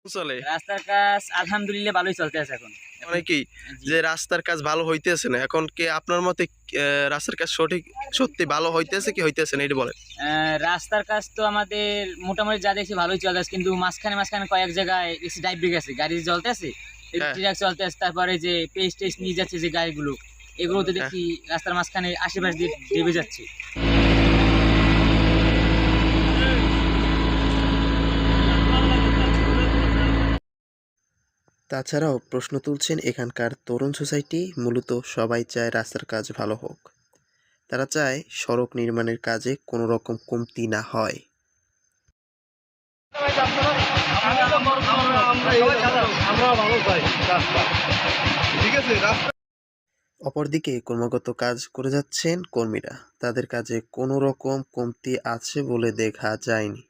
চলে? রাস্তার কাজ আলহামদুলিল্লাহ ভালোই চলতেছে এখন। মানে এখন কি জি। যে রাস্তার কাজ ভালো হইতেছে না। এখন কি আপনার মতে রাস্তার কাজ সত্যি ভালো হইতেছে কি হইতেছে না এটা বলেন? রাস্তার কাজ তো আমাদের মোটামুটি যা দেখছি ভালোই চলতেছে, কিন্তু মাঝখানে কয়েক জায়গায় দেখছি ডাইভ গেছে, গাড়ি চলতেছে, হ্যাঁ, ট্রাক চলতেছে, তারপরে যে পেস্ট টেস্ট নিয়ে যাচ্ছে যে গাড়িগুলো, এগুলো তো হ্যাঁ। দেখি রাস্তার মাঝখানে আশেপাশ দিয়ে ডেবে যাচ্ছে। তাছাড়াও প্রশ্ন তুলছেন এখানকার তরুণ সোসাইটি। মূলত সবাই চায় রাস্তার কাজ ভালো হোক। তারা চায় সড়ক নির্মাণের কাজে কোনো রকম কমতি না হয়। অপরদিকে ক্রমাগত কাজ করে যাচ্ছেন কর্মীরা। তাদের কাজে কোনো রকম কমতি আছে বলে দেখা যায়নি।